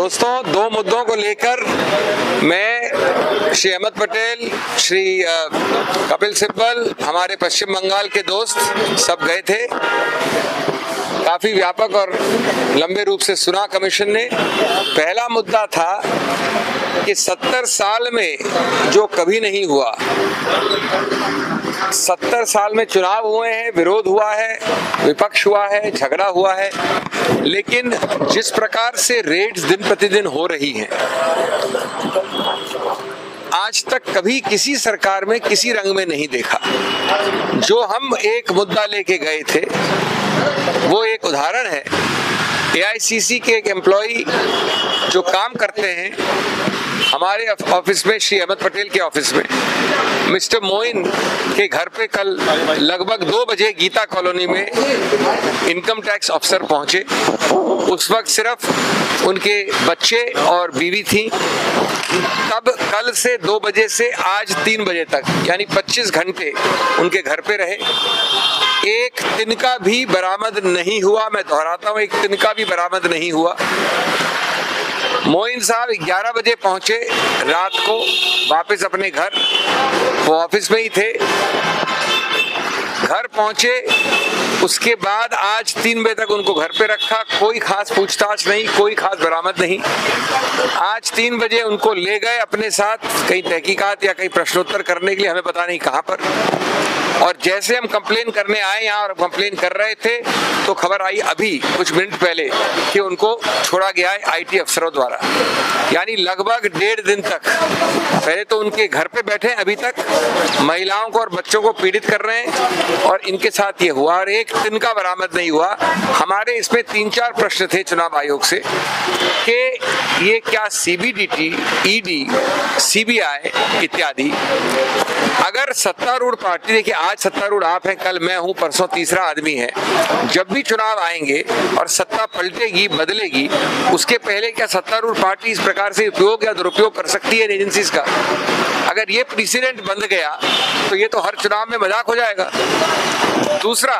दोस्तों, दो मुद्दों को लेकर मैं, श्री अहमद पटेल, श्री कपिल सिब्बल, हमारे पश्चिम बंगाल के दोस्त सब गए थे। काफी व्यापक और लंबे रूप से सुना कमीशन ने। पहला मुद्दा था कि 70 साल में जो कभी नहीं हुआ, 70 साल में चुनाव हुए हैं, विरोध हुआ है, विपक्ष हुआ है, झगड़ा हुआ है, लेकिन जिस प्रकार से रेड्स दिन प्रतिदिन हो रही हैं, आज तक कभी किसी सरकार में किसी रंग में नहीं देखा। जो हम एक मुद्दा लेके गए थे वो एक उदाहरण है। एआईसीसी के एक एम्प्लॉई जो काम करते हैं हमारे ऑफिस में, श्री अहमद पटेल के ऑफिस में, मिस्टर मोइन के घर पे कल लगभग 2 बजे गीता कॉलोनी में इनकम टैक्स अफसर पहुंचे। उस वक्त सिर्फ उनके बच्चे और बीवी थी। तब कल से 2 बजे से आज 3 बजे तक, यानी 25 घंटे उनके घर पे रहे। एक तिनका भी बरामद नहीं हुआ। मैं दोहराता हूँ, एक तिनका भी बरामद नहीं हुआ। मोइन साहब 11 बजे पहुंचे रात को वापस अपने घर। वो ऑफिस में ही थे। घर पहुंचे, उसके बाद आज 3 बजे तक उनको घर पे रखा। कोई खास पूछताछ नहीं, कोई खास बरामद नहीं। आज 3 बजे उनको ले गए अपने साथ कहीं तहकीकात या कहीं प्रश्नोत्तर करने के लिए, हमें पता नहीं कहां पर। और जैसे हम कंप्लेन करने आए यहाँ और कंप्लेन कर रहे थे तो खबर आई अभी कुछ मिनट पहले कि उनको छोड़ा गया है आईटी अफसरों द्वारा। यानी लगभग 1.5 दिन तक पहले तो उनके घर पे बैठे, अभी तक महिलाओं को और बच्चों को पीड़ित कर रहे हैं और इनके साथ ये हुआ और एक तिनका बरामद नहीं हुआ। हमारे इसमें 3-4 प्रश्न थे चुनाव आयोग से कि ये क्या सीबीडीटी, ईडी, सीबीआई इत्यादि, अगर सत्तारूढ़ पार्टी, देखिए आज सत्तारूढ़ आप हैं, कल मैं हूं, परसों तीसरा आदमी है, जब भी चुनाव आएंगे और सत्ता पलटेगी, बदलेगी, उसके पहले क्या सत्तारूढ़ पार्टी इस प्रकार से उपयोग या दुरुपयोग कर सकती है एजेंसीज का? अगर ये प्रेसिडेंट बन गया तो ये तो हर चुनाव में मजाक हो जाएगा। दूसरा,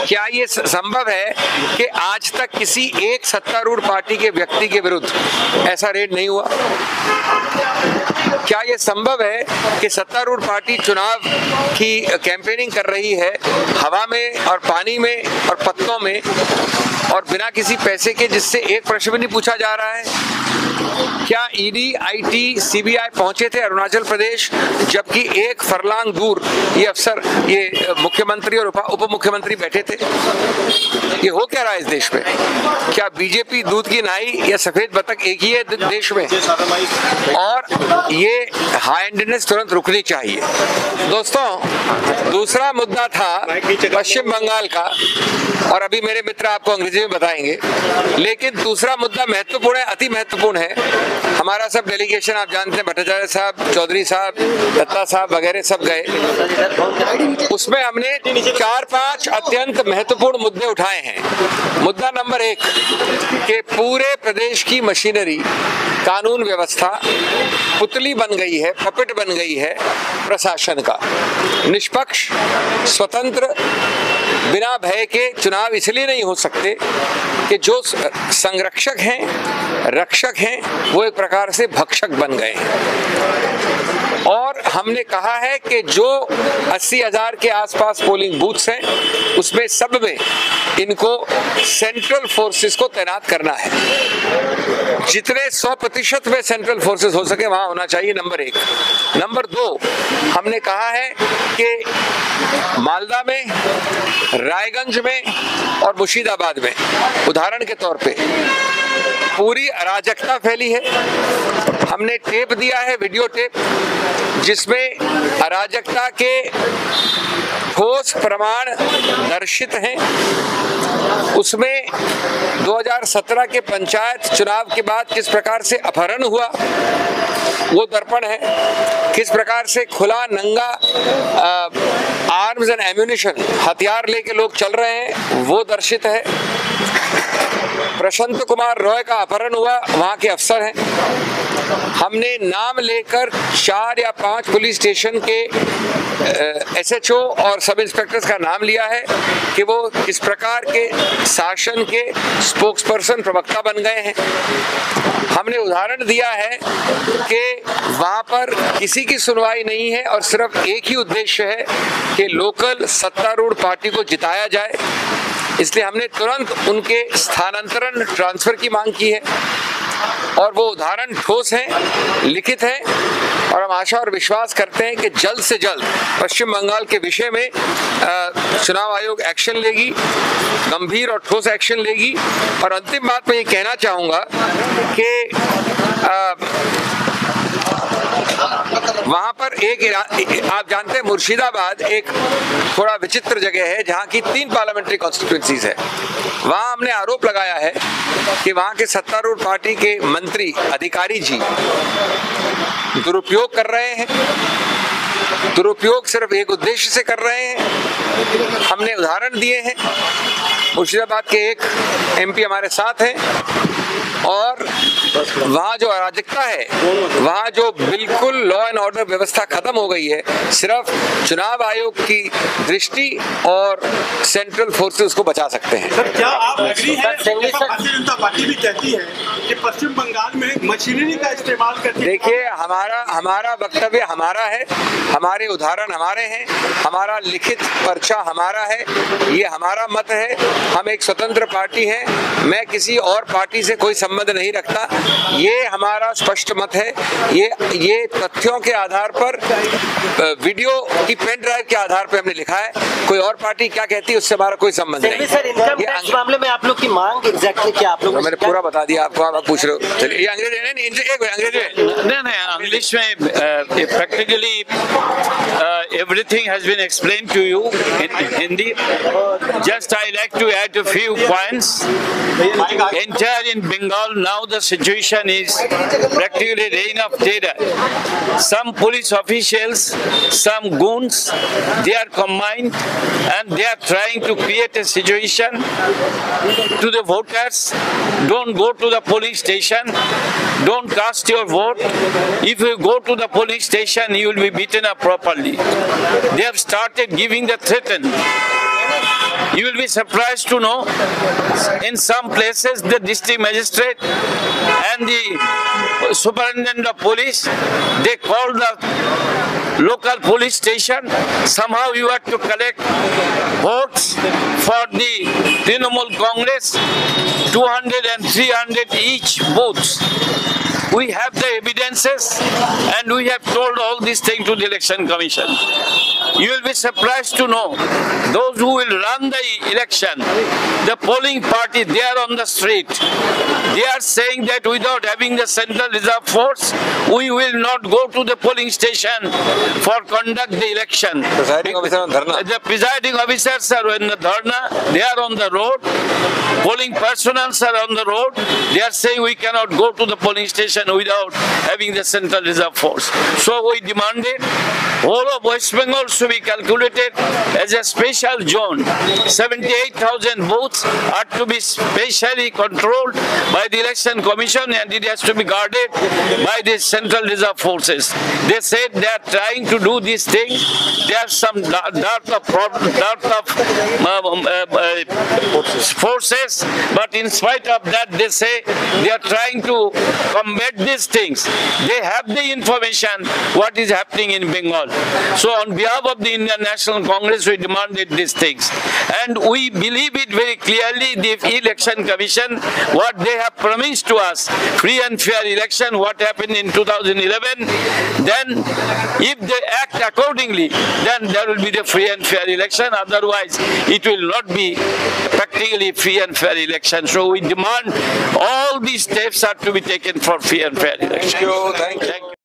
क्या ये संभव है कि आज तक किसी एक सत्तारूढ़ पार्टी के व्यक्ति के विरुद्ध ऐसा रेड नहीं हुआ? क्या ये संभव है कि सत्तारूढ़ पार्टी चुनाव की कैंपेनिंग कर रही है हवा में और पानी में और पत्तों में और बिना किसी पैसे के, जिससे एक प्रश्न भी नहीं पूछा जा रहा है? क्या ईडी, आईटी, सीबीआई पहुंचे थे अरुणाचल प्रदेश, जबकि एक फरलांग दूर ये अफसर, ये मुख्यमंत्री और उप मुख्यमंत्री बैठे थे? ये हो क्या रहा है इस देश में? क्या बीजेपी दूध की नाई या सफेद बतख एक ही है देश में? और ये हाई हैंडेडनेस तुरंत रुकनी चाहिए। दोस्तों, दूसरा मुद्दा था पश्चिम बंगाल का, और अभी मेरे मित्र आपको अंग्रेजी में बताएंगे, लेकिन दूसरा मुद्दा महत्वपूर्ण है, अति महत्वपूर्ण है। हमारा सब डेलीगेशन, आप जानते हैं, भट्टाचार्य साहब, चौधरी साहब, दत्ता साहब वगैरह सब गए। उसमें हमने 4-5 अत्यंत महत्वपूर्ण मुद्दे उठाए हैं। मुद्दा नंबर 1 कि पूरे प्रदेश की मशीनरी, कानून व्यवस्था पुतली बन गई है, पपेट बन गई है प्रशासन का। निष्पक्ष, स्वतंत्र, बिना भय के चुनाव इसलिए नहीं हो सकते कि जो संरक्षक हैं, रक्षक हैं, वो एक प्रकार से भक्षक बन गए हैं। और हमने कहा है कि जो 80,000 के आसपास पोलिंग बूथ्स हैं, उसमें सब में इनको सेंट्रल फोर्सेस को तैनात करना है। जितने 100% में सेंट्रल फोर्सेस हो सके वहां होना चाहिए, नंबर 1। नंबर 2, हमने कहा है कि मालदा में, रायगंज में और मुर्शिदाबाद में, उदाहरण के तौर पे, पूरी अराजकता फैली है। हमने टेप दिया है, वीडियो टेप, जिसमें अराजकता के ठोस प्रमाण दर्शित हैं। उसमें 2017 के पंचायत चुनाव के बाद किस प्रकार से अपहरण हुआ वो दर्पण है, किस प्रकार से खुला नंगा आर्म्स एंड एम्यूनिशन, हथियार लेके लोग चल रहे हैं, वो दर्शित है। प्रशांत कुमार रॉय का अपहरण हुआ, वहाँ के अफसर हैं। हमने नाम लेकर 4 या 5 पुलिस स्टेशन के SHO और सब इंस्पेक्टर्स का नाम लिया है कि वो इस प्रकार के शासन के स्पोक्सपर्सन, प्रवक्ता बन गए हैं। हमने उदाहरण दिया है कि वहाँ पर किसी की सुनवाई नहीं है और सिर्फ एक ही उद्देश्य है कि लोकल सत्तारूढ़ पार्टी को जिताया जाए। इसलिए हमने तुरंत उनके स्थानांतरण, ट्रांसफर की मांग की है और वो उदाहरण ठोस हैं, लिखित हैं और हम आशा और विश्वास करते हैं कि जल्द से जल्द पश्चिम बंगाल के विषय में चुनाव आयोग एक्शन लेगी, गंभीर और ठोस एक्शन लेगी। और अंतिम बात मैं ये कहना चाहूँगा कि वहाँ पर आप जानते हैं मुर्शिदाबाद एक थोड़ा विचित्र जगह है जहाँ की 3 पार्लियामेंट्री कॉन्स्टिट्यूएंसीज है। वहाँ हमने आरोप लगाया है कि वहाँ के सत्तारूढ़ पार्टी के मंत्री, अधिकारी जी दुरुपयोग कर रहे हैं। दुरुपयोग सिर्फ एक उद्देश्य से कर रहे हैं। हमने उदाहरण दिए हैं। मुर्शिदाबाद के एक MP हमारे साथ हैं और वहाँ जो अराजकता है, वहाँ जो बिल्कुल लॉ एंड ऑर्डर व्यवस्था खत्म हो गई है, सिर्फ चुनाव आयोग की दृष्टि और सेंट्रल फोर्सेस को बचा सकते हैं। सर, क्या आप एग्री हैं? भारतीय जनता पार्टी भी कहती है कि पश्चिम बंगाल में मशीनरी का इस्तेमाल करके। देखिए, हमारा वक्तव्य हमारा है, हमारे उदाहरण हमारे हैं, हमारा लिखित पर्चा हमारा है, ये हमारा मत है। हम एक स्वतंत्र पार्टी हैं, मैं किसी और पार्टी से कोई संबंध नहीं रखता। ये हमारा स्पष्ट मत है। ये तथ्यों के आधार पर, वीडियो की पेन ड्राइव के आधार पर हमने लिखा है। कोई और पार्टी क्या कहती है उससे हमारा कोई संबंध नहीं। सर, इनकम टैक्स मामले में आप लोग की मांग एग्जैक्टली क्या आप लोग? मैंने पूरा बता दिया आपको, आप पूछ रहे हो। चलिए, ये अंग्रेजी है, नहीं इंग्लिश में practically everything has been explained to you in Hindi. Just I like to add a few points. Entire in Bengal now the situation is practically reign of terror. Some police officials, some goons, they are combined and they are trying to create a situation to the voters. Don't go to the polling station. Don't cast your vote. If you go to the polling station, you will be beaten up properly. They have started giving the threat. You will be surprised to know in some places the district magistrate and the superintendent of police, they call the local police station. Somehow you have to collect votes for the Trinamool Congress, 200 and 300 each booths. We have the evidences and we have told all these things to the Election Commission. You will be surprised to know those who will run the election, the polling party, they are on the street. They are saying that without having the Central Reserve Force, we will not go to the polling station for conduct the election. Presiding officer on dharna. The presiding officers are in the dharna, they are on the road. Polling personnel are on the road. They are saying we cannot go to the polling station without having the Central Reserve Force. So we demanded whole of West Bengal should be calculated as a special zone. 78,000 booths are to be specially controlled by the Election Commission and it has to be guarded by the Central Reserve Forces. They said they are trying to do these things. There are some dearth of forces, but in spite of that, they say they are trying to combat these things. They have the information what is happening in Bengal. So on behalf of the Indian National Congress, we demanded these things. And we believe it very clearly, the Election Commission, what they have promised to us, free and fair election, what happened in 2011, then if they act accordingly, then there will be the free and fair election. Otherwise, it will not be practically free and fair election. So we demand all these steps are to be taken for free and fair election. Thank you.